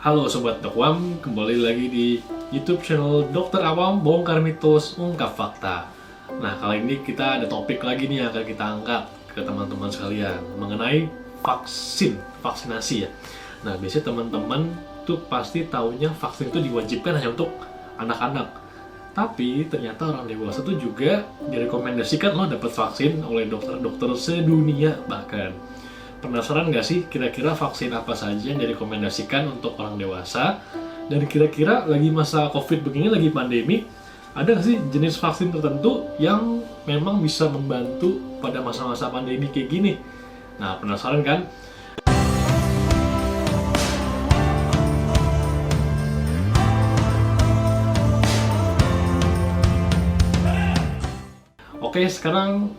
Halo Sobat Dokwam, kembali lagi di YouTube channel Dokter Awam, bongkar mitos, ungkap fakta. Nah, kali ini kita ada topik lagi nih yang akan kita angkat ke teman-teman sekalian mengenai vaksinasi ya. Nah, biasanya teman-teman tuh pasti taunya vaksin itu diwajibkan hanya untuk anak-anak. Tapi ternyata orang dewasa tuh juga direkomendasikan lo dapat vaksin oleh dokter-dokter sedunia bahkan. Penasaran nggak sih kira-kira vaksin apa saja yang direkomendasikan untuk orang dewasa? Dan kira-kira lagi masa COVID begini, lagi pandemi, ada nggak sih jenis vaksin tertentu yang memang bisa membantu pada masa-masa pandemi kayak gini? Nah, penasaran kan? Oke, sekarang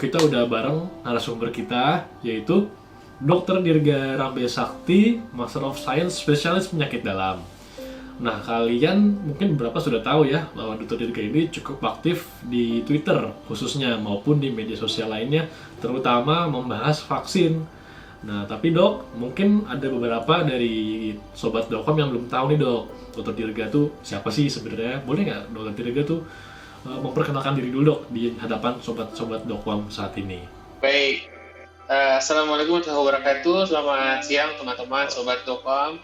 kita udah bareng narasumber kita, yaitu Dr. Dirga Rambe Sakti, Master of Science, spesialis penyakit dalam. Nah, kalian mungkin beberapa sudah tahu ya bahwa Dr. Dirga ini cukup aktif di Twitter khususnya maupun di media sosial lainnya, terutama membahas vaksin. Nah, tapi dok, mungkin ada beberapa dari Sobat Dokom yang belum tahu nih dok, Dr. Dirga tuh siapa sih sebenarnya? Boleh nggak Dr. Dirga tuh memperkenalkan diri dulu dok di hadapan Sobat-Sobat Dokom saat ini? Baik. Assalamualaikum warahmatullahi wabarakatuh. Selamat siang teman-teman Sobat Dokom.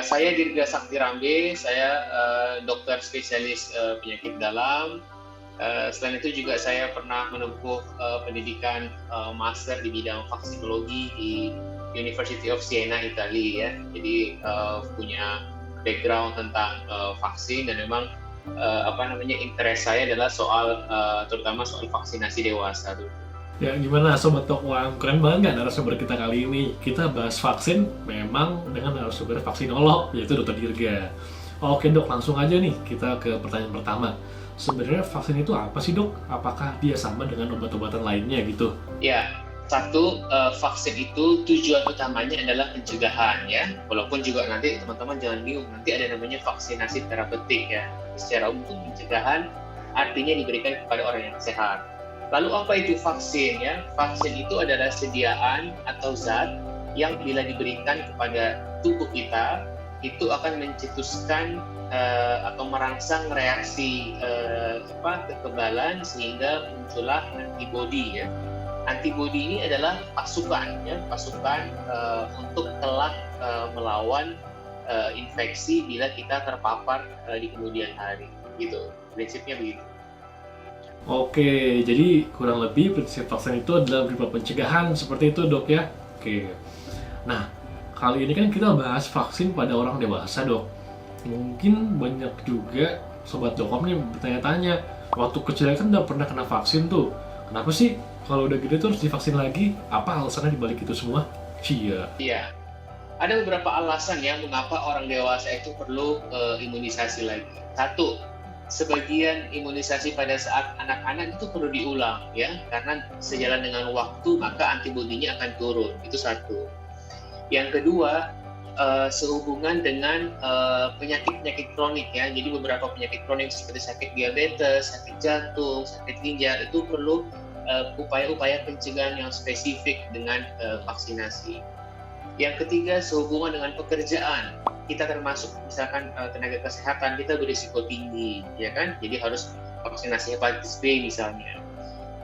Saya Dirga Sakti Rambe, saya dokter spesialis penyakit dalam. Selain itu juga saya pernah menempuh pendidikan master di bidang vaksinologi di University of Siena, Italia ya. Jadi punya background tentang vaksin dan memang interest saya adalah terutama soal vaksinasi dewasa tuh. Ya gimana Sobat Dokwam, keren banget nggak narasumber kita kali ini? Kita bahas vaksin memang dengan narasumber vaksinolog, yaitu Dr. Dirga. Oke dok, langsung aja nih kita ke pertanyaan pertama. Sebenarnya vaksin itu apa sih dok? Apakah dia sama dengan obat-obatan lainnya gitu? Ya, satu, vaksin itu tujuan utamanya adalah pencegahan ya. Walaupun juga nanti teman-teman jangan bingung, nanti ada namanya vaksinasi terapeutik ya. Secara umum pencegahan artinya diberikan kepada orang yang sehat. Lalu apa itu vaksin ya? Vaksin itu adalah sediaan atau zat yang bila diberikan kepada tubuh kita itu akan mencetuskan atau merangsang reaksi kekebalan sehingga muncullah antibodi ya. Antibodi ini adalah pasukan untuk kelak melawan infeksi bila kita terpapar di kemudian hari. Gitu, prinsipnya begitu. Oke, jadi kurang lebih prinsip vaksin itu adalah berupa pencegahan seperti itu dok ya. Oke. Nah, kali ini kan kita bahas vaksin pada orang dewasa dok. Mungkin banyak juga Sobat Dokom nih bertanya-tanya, waktu kecil kan udah pernah kena vaksin tuh. Kenapa sih kalau udah gede tuh harus divaksin lagi? Apa alasannya dibalik itu semua? Iya. Ada beberapa alasan ya mengapa orang dewasa itu perlu imunisasi lagi. Satu, sebagian imunisasi pada saat anak-anak itu perlu diulang ya, karena sejalan dengan waktu maka antibodinya akan turun. Itu satu. Yang kedua, sehubungan dengan penyakit-penyakit kronik ya. Jadi beberapa penyakit kronik seperti sakit diabetes, sakit jantung, sakit ginjal itu perlu upaya-upaya pencegahan yang spesifik dengan vaksinasi. Yang ketiga, sehubungan dengan pekerjaan. Kita termasuk misalkan tenaga kesehatan kita berisiko tinggi, ya kan? Jadi harus vaksinasi hepatitis B misalnya.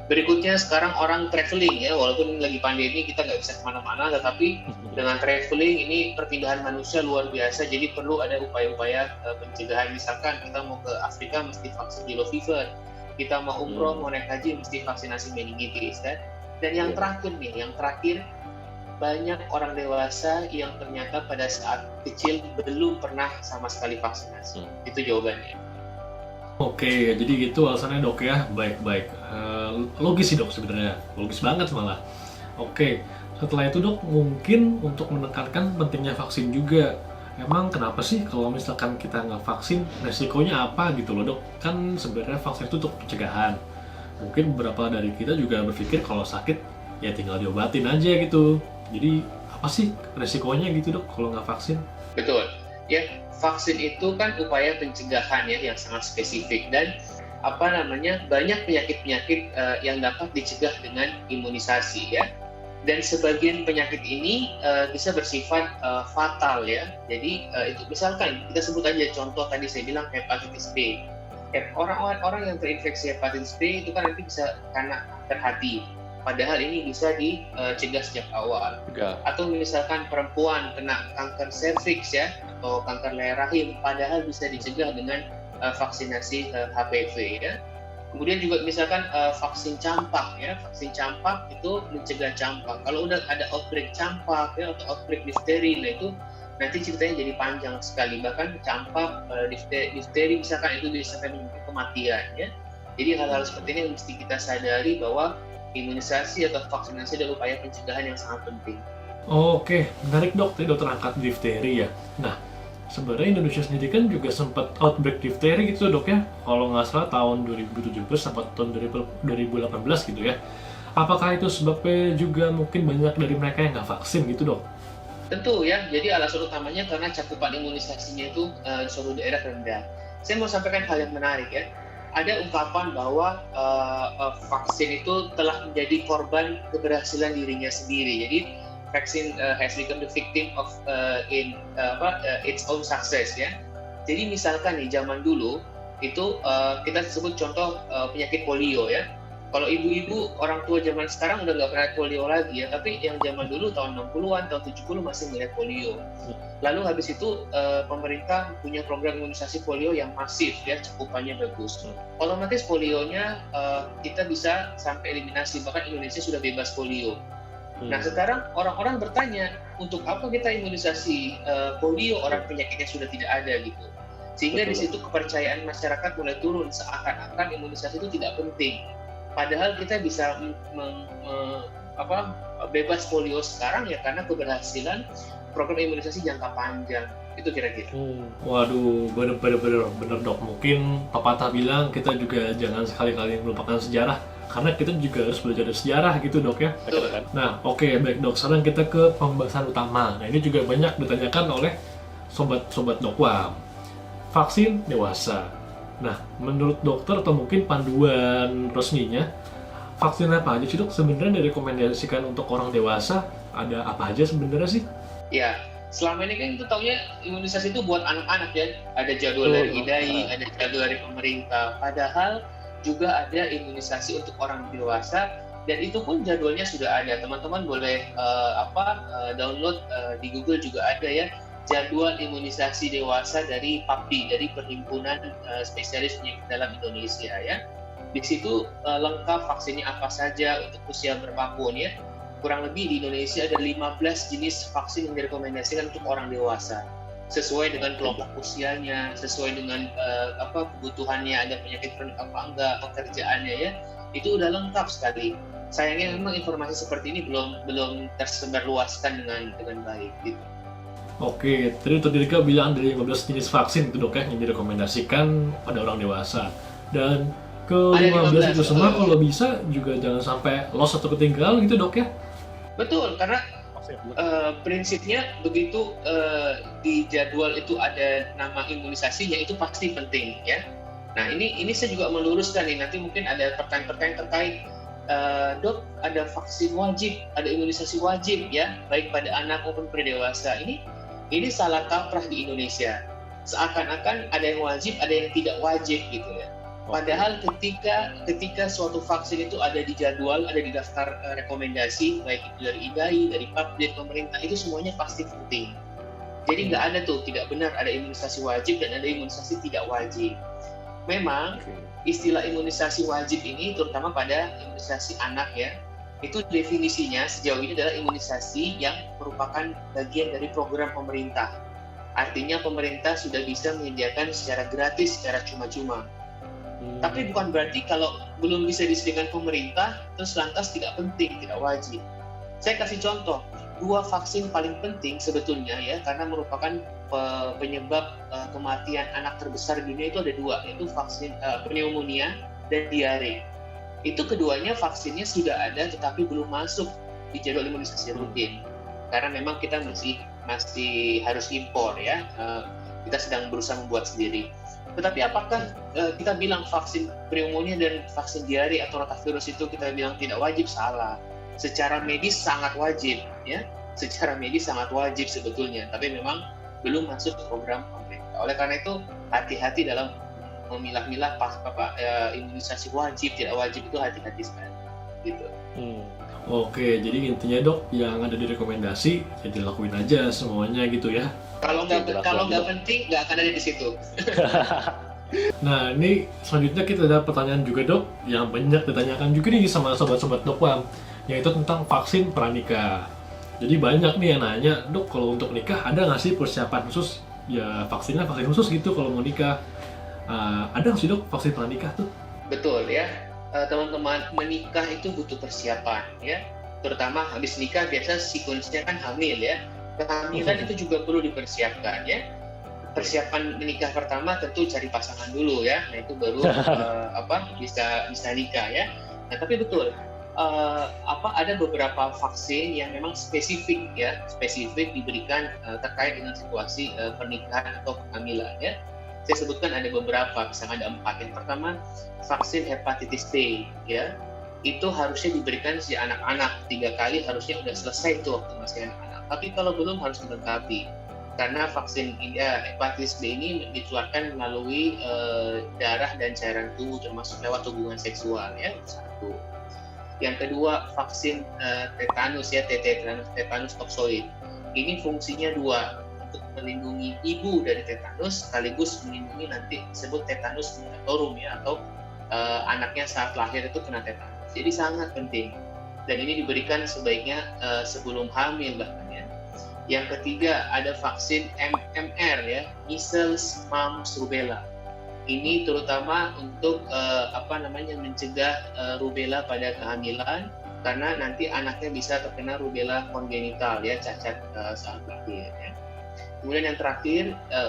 Berikutnya sekarang orang traveling ya, walaupun lagi pandemi kita nggak bisa kemana-mana, tetapi dengan traveling ini perpindahan manusia luar biasa, jadi perlu ada upaya-upaya pencegahan. Misalkan kita mau ke Afrika mesti vaksin yellow fever, kita mau umroh, mau naik haji mesti vaksinasi meningitis kan? Dan yang terakhir banyak orang dewasa yang ternyata pada saat kecil belum pernah sama sekali vaksinasi. Itu jawabannya. Oke, jadi gitu alasannya dok ya. Baik-baik. Logis sih dok sebenarnya. Logis banget malah. Oke, setelah itu dok mungkin untuk menekankan pentingnya vaksin juga. Emang kenapa sih kalau misalkan kita nggak vaksin, resikonya apa gitu loh dok? Kan sebenarnya vaksin itu untuk pencegahan. Mungkin beberapa dari kita juga berpikir kalau sakit ya tinggal diobatin aja gitu. Jadi apa sih resikonya gitu dok kalau nggak vaksin? Betul. Ya, vaksin itu kan upaya pencegahan ya yang sangat spesifik dan banyak penyakit-penyakit yang dapat dicegah dengan imunisasi ya. Dan sebagian penyakit ini bisa bersifat fatal ya. Jadi itu misalkan kita sebut aja contoh tadi saya bilang hepatitis B. Orang-orang yang terinfeksi hepatitis B itu kan nanti bisa karena kanker hati. Padahal ini bisa dicegah sejak awal. Atau misalkan perempuan kena kanker serviks ya atau kanker leher rahim, padahal bisa dicegah dengan vaksinasi HPV ya. Kemudian juga misalkan vaksin campak ya, vaksin campak itu mencegah campak. Kalau udah ada outbreak campak ya atau outbreak difteri, nah itu nanti ceritanya jadi panjang sekali. Bahkan campak, difteri misalkan itu bisa sampai menyebabkan kematian ya. Jadi hal-hal seperti ini mesti kita sadari bahwa imunisasi atau vaksinasi adalah upaya pencegahan yang sangat penting. Oke, menarik dok, tadi dokter angkat difteri ya. Nah, sebenarnya Indonesia sendiri kan juga sempat outbreak difteri gitu dok ya, kalau nggak salah tahun 2017 sampai tahun 2018 gitu ya. Apakah itu sebabnya juga mungkin banyak dari mereka yang nggak vaksin gitu dok? Tentu ya, jadi alasan utamanya karena cakupan imunisasinya itu di suatu daerah rendah. Saya mau sampaikan hal yang menarik ya. Ada ungkapan bahwa vaksin itu telah menjadi korban keberhasilan dirinya sendiri. Jadi vaccine has become the victim of its own success ya. Jadi misalkan nih zaman dulu itu kita sebut contoh penyakit polio ya. Kalau ibu-ibu orang tua zaman sekarang udah nggak pernah polio lagi ya, tapi yang zaman dulu tahun 60-an, tahun 70 masih melihat polio. Lalu habis itu pemerintah punya program imunisasi polio yang masif ya, cakupannya bagus. Otomatis polionya kita bisa sampai eliminasi, bahkan Indonesia sudah bebas polio. Nah sekarang orang-orang bertanya, untuk apa kita imunisasi polio orang penyakitnya sudah tidak ada gitu. Sehingga di situ kepercayaan masyarakat mulai turun, seakan-akan imunisasi itu tidak penting. Padahal kita bisa bebas polio sekarang ya karena keberhasilan program imunisasi jangka panjang. Itu kira-kira. Waduh, bener dok. Mungkin pepatah bilang kita juga jangan sekali-kali melupakan sejarah, karena kita juga harus belajar dari sejarah gitu dok ya. Nah oke, baik dok, sekarang kita ke pembahasan utama. Nah ini juga banyak ditanyakan oleh sobat-sobat dokwam. Vaksin dewasa. Nah menurut dokter atau mungkin panduan resminya, vaksin apa aja sih dok sebenarnya direkomendasikan untuk orang dewasa? Ada apa aja sebenarnya sih? Ya, selama ini kan kita taunya imunisasi itu buat anak-anak ya. Ada jadwal dari IDAI, ada jadwal dari pemerintah. Padahal juga ada imunisasi untuk orang dewasa, dan itu pun jadwalnya sudah ada. Teman-teman boleh download di Google juga ada ya, jadwal imunisasi dewasa dari PAPDI, dari Perhimpunan Spesialis Penyakit Dalam Indonesia ya. Di situ lengkap vaksinnya apa saja untuk usia berapapun ya. Kurang lebih di Indonesia ada 15 jenis vaksin yang direkomendasikan untuk orang dewasa, sesuai dengan kelompok usianya, sesuai dengan kebutuhannya, ada penyakit kronik apa enggak, pekerjaannya ya, itu udah lengkap sekali. Sayangnya memang informasi seperti ini belum tersebar luaskan dengan baik gitu. Oke, tadi Dr. Dirga bilang dari 15 jenis vaksin itu dok ya yang direkomendasikan pada orang dewasa, dan ke 15 itu semua kalau bisa juga jangan sampai loss atau ketinggalan gitu dok ya. Betul, karena prinsipnya begitu di jadwal itu ada nama imunisasinya, itu pasti penting ya. Nah ini saya juga meluruskan nih, nanti mungkin ada pertanyaan-pertanyaan terkait dok, ada vaksin wajib, ada imunisasi wajib ya, baik pada anak maupun pada dewasa. Ini salah kaprah di Indonesia. Seakan-akan ada yang wajib, ada yang tidak wajib gitu ya. Padahal ketika suatu vaksin itu ada di jadwal, ada di daftar rekomendasi, baik itu dari IDAI, dari PAPDI, pemerintah, itu semuanya pasti penting. Jadi nggak ada tuh, tidak benar ada imunisasi wajib dan ada imunisasi tidak wajib. Memang istilah imunisasi wajib ini terutama pada imunisasi anak ya, itu definisinya sejauh ini adalah imunisasi yang merupakan bagian dari program pemerintah. Artinya pemerintah sudah bisa menyediakan secara gratis, secara cuma-cuma. Tapi bukan berarti kalau belum bisa disediakan pemerintah, terus lantas tidak penting, tidak wajib. Saya kasih contoh, 2 vaksin paling penting sebetulnya ya, karena merupakan penyebab kematian anak terbesar di dunia itu ada 2, yaitu vaksin pneumonia dan diare. Itu keduanya vaksinnya sudah ada, tetapi belum masuk di jadwal imunisasi rutin, karena memang kita masih harus impor ya. Kita sedang berusaha membuat sendiri. Tetapi apakah kita bilang vaksin pneumonia dan vaksin diare atau rotavirus itu kita bilang tidak wajib? Salah. secara medis sangat wajib, ya. Secara medis sangat wajib sebetulnya, tapi memang belum masuk program pemerintah. Oleh karena itu, hati-hati dalam memilah-milah imunisasi wajib tidak wajib, itu hati-hati sekali, gitu. Oke, jadi intinya dok, yang ada di rekomendasi ya dilakuin aja semuanya gitu ya. Kalau nggak penting, nggak akan ada di situ. Nah, ini selanjutnya kita ada pertanyaan juga dok, yang banyak ditanyakan juga nih sama sobat-sobat Dokwam, yaitu tentang vaksin pranikah. Jadi banyak nih yang nanya, dok kalau untuk nikah ada nggak sih persiapan khusus? Ya vaksin khusus gitu kalau mau nikah. Ada nggak sih dok vaksin pranikah tuh? Betul ya, teman-teman, menikah itu butuh persiapan ya. Terutama habis nikah biasa sekuensnya kan hamil ya. Kehamilan itu juga perlu dipersiapkan ya. Persiapan menikah pertama tentu cari pasangan dulu ya. Nah itu baru bisa nikah ya. Nah tapi betul, ada beberapa vaksin yang memang spesifik diberikan terkait dengan situasi pernikahan atau kehamilan ya. Saya sebutkan ada beberapa, misalnya ada 4. Yang pertama, vaksin hepatitis B ya. Itu harusnya diberikan si anak-anak 3 kali, harusnya sudah selesai itu waktu masih anak-anak. Tapi kalau belum harus dilengkapi. Karena vaksin hepatitis B ini ditularkan melalui darah dan cairan tubuh, termasuk lewat hubungan seksual ya. Satu. Yang kedua, vaksin tetanus ya, tetanus toksoid. Ini fungsinya 2, untuk melindungi ibu dari tetanus sekaligus melindungi nanti disebut tetanus neonatal ya, atau anaknya saat lahir itu kena tetanus. Jadi sangat penting. Dan ini diberikan sebaiknya sebelum hamil bahkan ya. Yang ketiga ada vaksin MMR ya, measles, mumps, rubella. Ini terutama untuk mencegah rubella pada kehamilan, karena nanti anaknya bisa terkena rubella kongenital ya, cacat saat lahir ya. Kemudian yang terakhir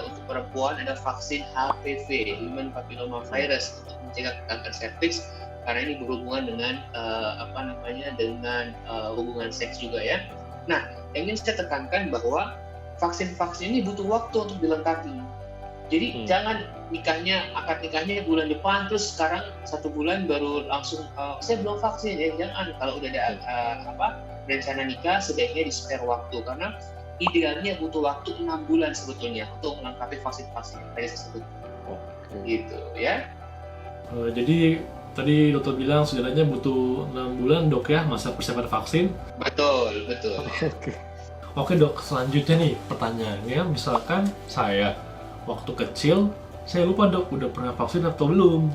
untuk perempuan ada vaksin HPV, Human Papilloma Virus, untuk mencegah kanker serviks, karena ini berhubungan dengan hubungan seks juga ya. Nah, yang ingin saya tekankan bahwa vaksin-vaksin ini butuh waktu untuk dilengkapi. Jadi jangan akad nikahnya bulan depan, terus sekarang 1 bulan baru langsung saya belum vaksin ya. Jangan, kalau udah ada rencana nikah sebaiknya di-spare waktu, karena idealnya butuh waktu 6 bulan sebetulnya untuk melengkapi vaksin-vaksin yang tadi saya sebut. Gitu ya. Jadi tadi dokter bilang setidaknya butuh 6 bulan dok ya masa persiapan vaksin. Betul. Oke dok, selanjutnya nih pertanyaannya, misalkan saya waktu kecil saya lupa dok udah pernah vaksin atau belum.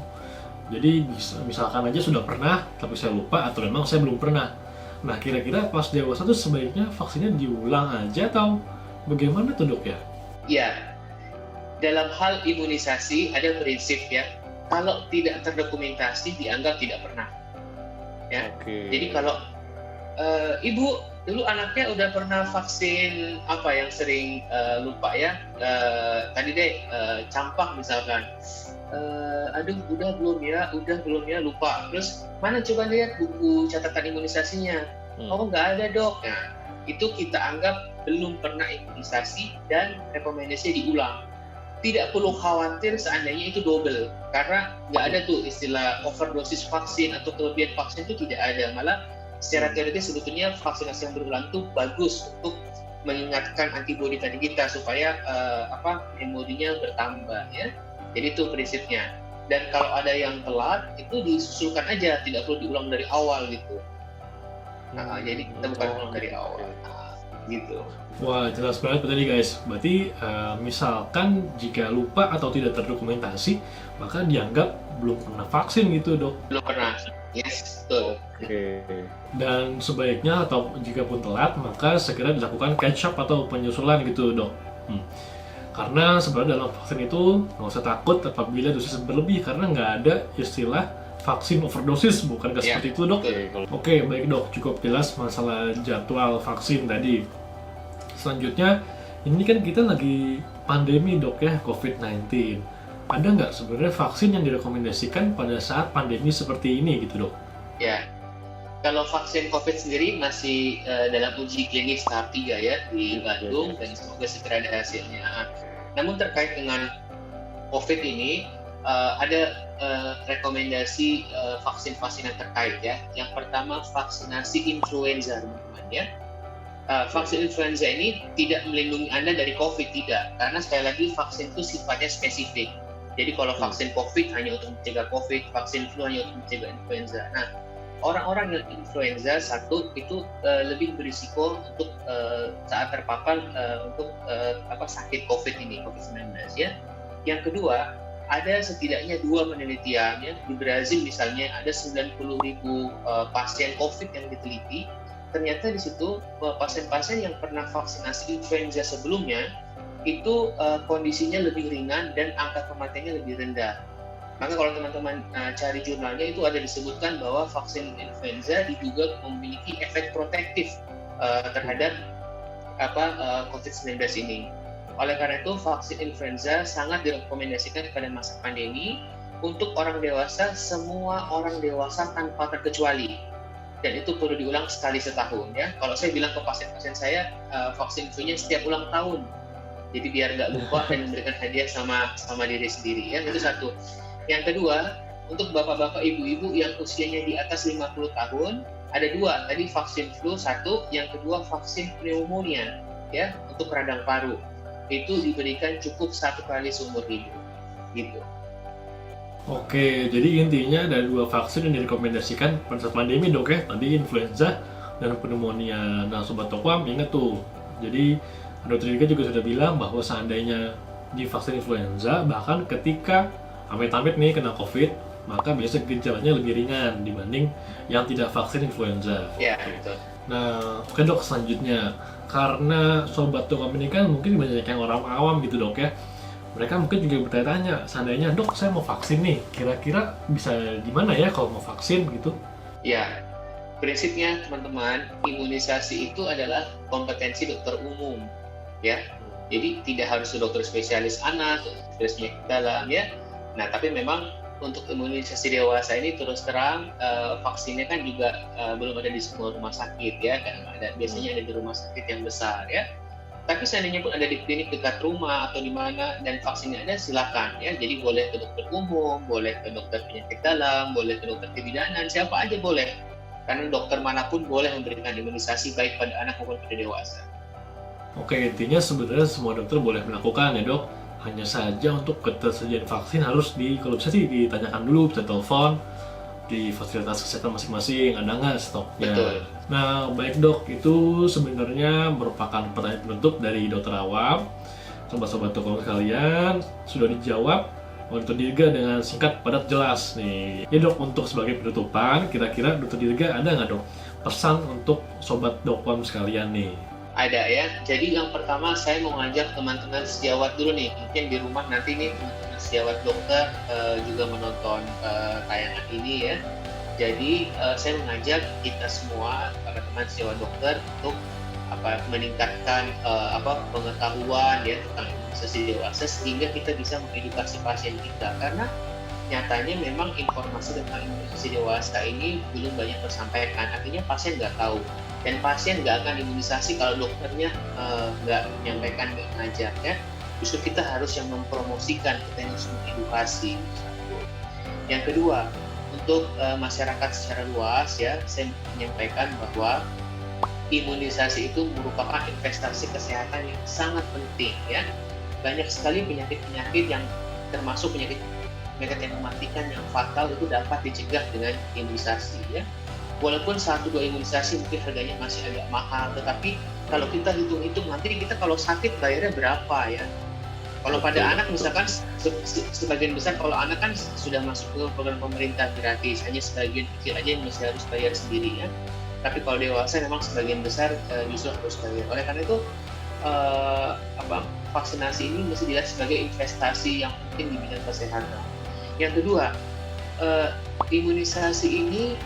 Jadi misalkan aja sudah pernah tapi saya lupa, atau memang saya belum pernah. Nah kira-kira pas dewasa tuh sebaiknya vaksinnya diulang aja atau bagaimana tuh dok ya? Ya, dalam hal imunisasi ada prinsip ya, kalau tidak terdokumentasi dianggap tidak pernah ya. Jadi kalau ibu dulu anaknya udah pernah vaksin apa yang sering lupa ya, tadi deh campak misalkan, udah belum ya, lupa. Terus mana coba lihat buku catatan imunisasinya, oh nggak ada dok. Nah itu kita anggap belum pernah imunisasi dan rekomendasinya diulang. Tidak perlu khawatir seandainya itu double, karena nggak ada tuh istilah overdosis vaksin atau kelebihan vaksin, itu tidak ada. Malah secara teoritis sebetulnya vaksinasi yang berulang itu bagus untuk mengingatkan antibodi tadi kita supaya memorinya bertambah ya. Jadi itu prinsipnya. Dan kalau ada yang telat itu disusulkan aja, tidak perlu diulang dari awal gitu. Jadi kita bukan ulang dari awal. Gitu. Wah, jelas banget tadi guys. Berarti misalkan jika lupa atau tidak terdokumentasi, maka dianggap belum pernah vaksin gitu dok? Belum pernah, yes, betul. Dan sebaiknya atau jika pun telat, maka segera dilakukan catch up atau penyusulan gitu dok. Karena sebenarnya dalam vaksin itu nggak usah takut apabila dosis berlebih, karena nggak ada istilah vaksin overdosis, bukankah seperti itu dok? Oke, baik dok, cukup jelas masalah jadwal vaksin tadi. Selanjutnya, ini kan kita lagi pandemi dok ya, COVID-19. Ada nggak sebenarnya vaksin yang direkomendasikan pada saat pandemi seperti ini gitu dok? Ya, kalau vaksin COVID sendiri masih dalam uji klinis tahap 3 ya di Bandung, dan semoga segera ada hasilnya. Namun terkait dengan COVID ini, ada rekomendasi vaksin-vaksin yang terkait ya. Yang pertama vaksinasi influenza teman-teman ya. Vaksin influenza ini tidak melindungi Anda dari COVID, tidak. Karena sekali lagi vaksin itu sifatnya spesifik. Jadi kalau vaksin COVID hanya untuk mencegah COVID, vaksin flu hanya untuk mencegah influenza. Nah, orang-orang yang influenza satu itu lebih berisiko untuk saat terpapar untuk sakit COVID ini, COVID-19 ya. Yang kedua, ada setidaknya 2 penelitian ya. Di Brazil misalnya ada 90.000 pasien COVID yang diteliti. Ternyata di situ pasien-pasien yang pernah vaksinasi influenza sebelumnya itu kondisinya lebih ringan dan angka kematiannya lebih rendah. Maka kalau teman-teman cari jurnalnya itu ada disebutkan bahwa vaksin influenza diduga memiliki efek protektif terhadap COVID-19 ini. Oleh karena itu vaksin influenza sangat direkomendasikan pada masa pandemi untuk orang dewasa, semua orang dewasa tanpa terkecuali. Dan itu perlu diulang sekali setahun ya. Kalau saya bilang ke pasien-pasien saya, vaksin influenza setiap ulang tahun. Jadi biar nggak lupa dan memberikan hadiah sama diri sendiri ya. Itu satu. Yang kedua, untuk bapak-bapak ibu-ibu yang usianya di atas 50 tahun, ada 2. Tadi vaksin flu 1, yang kedua vaksin pneumonia ya, untuk radang paru. Itu diberikan cukup 1 kali seumur hidup. Gitu. Oke, jadi intinya ada 2 vaksin yang direkomendasikan pada saat pandemi dok ya, tadi influenza dan pneumonia. Nah Sobat Tokwam ingat tuh, jadi Dr. Dirga juga sudah bilang bahwa seandainya di vaksin influenza, bahkan ketika amit-amit nih kena COVID, maka biasanya gejalanya lebih ringan dibanding yang tidak vaksin influenza. Ya, betul. Nah, oke dok, selanjutnya karena Sobat Tokwam ini kan mungkin banyak yang orang awam gitu dok ya, mereka mungkin juga bertanya-tanya, seandainya dok saya mau vaksin nih, kira-kira bisa gimana ya kalau mau vaksin gitu? Ya, prinsipnya teman-teman, imunisasi itu adalah kompetensi dokter umum ya. Jadi tidak harus dokter spesialis anak, spesialis penyakit dalam ya. Nah, tapi memang untuk imunisasi dewasa ini terus terang vaksinnya kan juga belum ada di semua rumah sakit ya, kan biasanya ada di rumah sakit yang besar ya. Tapi seandainya pun ada di klinik dekat rumah atau di mana dan vaksinnya ada, silakan ya. Jadi boleh ke dokter umum, boleh ke dokter penyakit dalam, boleh ke dokter kebidanan, siapa aja boleh. Karena dokter manapun boleh memberikan imunisasi baik pada anak maupun pada dewasa. Oke, intinya sebenarnya semua dokter boleh melakukan ya dok. Hanya saja untuk ketersediaan vaksin harus kalau bisa sih ditanyakan dulu, bisa telepon di fasilitas kesehatan masing-masing, ada nggak stoknya. Betul. Nah, baik dok, itu sebenarnya merupakan pertanyaan penutup dari dokter awam. Sobat-sobat Tokwam sekalian, sudah dijawab oleh Dr. Dirga dengan singkat, padat, jelas nih. Ya dok, untuk sebagai penutupan, kira-kira Dr. Dirga ada nggak dok pesan untuk Sobat Tokwam sekalian nih? Ada ya. Jadi yang pertama saya mau ngajak teman-teman sejawat dulu nih. Mungkin di rumah nanti nih teman-teman sejawat dokter juga menonton tayangan ini ya. Jadi saya mengajak kita semua para teman sejawat dokter untuk meningkatkan pengetahuan ya tentang imunisasi dewasa sehingga kita bisa mengedukasi pasien kita, karena nyatanya memang informasi tentang imunisasi dewasa ini belum banyak tersampaikan. Artinya pasien nggak tahu. Dan pasien nggak akan imunisasi kalau dokternya nggak menyampaikan, nggak ngajak ya. Justru kita harus yang mempromosikan, kita harus mengedukasi. Yang kedua, untuk masyarakat secara luas ya, saya menyampaikan bahwa imunisasi itu merupakan investasi kesehatan yang sangat penting ya. Banyak sekali penyakit-penyakit yang termasuk penyakit yang mematikan, yang fatal itu dapat dicegah dengan imunisasi ya. Walaupun 1-2 imunisasi mungkin harganya masih agak mahal, tetapi kalau kita hitung-hitung nanti kita kalau sakit bayarnya berapa ya. Kalau pada anak misalkan sebagian besar, kalau anak kan sudah masuk ke program pemerintah gratis, hanya sebagian kecil aja yang masih harus bayar sendiri ya. Tapi kalau dewasa memang sebagian besar justru harus bayar. Oleh karena itu vaksinasi ini mesti dilihat sebagai investasi yang penting di bidang kesehatan. Yang kedua, imunisasi ini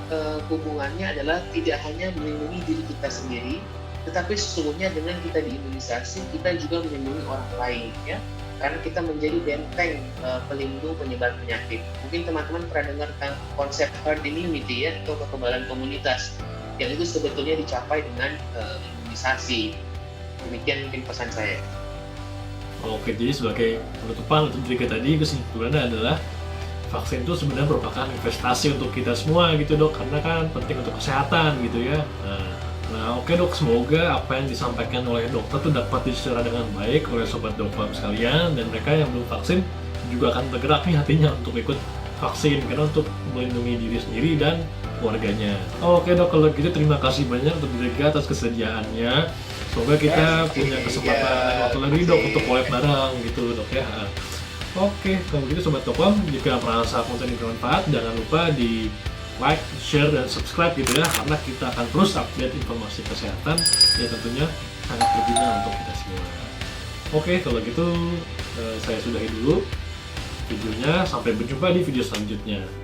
hubungannya adalah tidak hanya melindungi diri kita sendiri, tetapi sesungguhnya dengan kita diimunisasi kita juga melindungi orang lain ya, karena kita menjadi benteng pelindung penyebar penyakit. Mungkin teman-teman pernah dengar tentang konsep herd immunity ya, atau kekebalan komunitas, yang itu sebetulnya dicapai dengan imunisasi. Demikian mungkin pesan saya. Oke, jadi sebagai penutupan untuk Dirga tadi, kesimpulannya adalah vaksin itu sebenarnya merupakan investasi untuk kita semua gitu dok, karena kan penting untuk kesehatan gitu ya. Nah oke dok, semoga apa yang disampaikan oleh dokter tuh dapat dicerna dengan baik oleh sobat Dokfam sekalian, dan mereka yang belum vaksin juga akan bergerak nih hatinya untuk ikut vaksin, karena untuk melindungi diri sendiri dan keluarganya. Oke dok, kalau gitu terima kasih banyak untuk Dirga atas kesediaannya. Semoga kita punya kesempatan lain waktu lagi dok untuk collab bareng gitu dok ya. Oke, kalau gitu sobat Dokfam, jika merasa konten ini bermanfaat, jangan lupa di like, share, dan subscribe gitu ya, karena kita akan terus update informasi kesehatan yang tentunya sangat berguna untuk kita semua. Oke, kalau gitu saya sudahi dulu videonya, sampai berjumpa di video selanjutnya.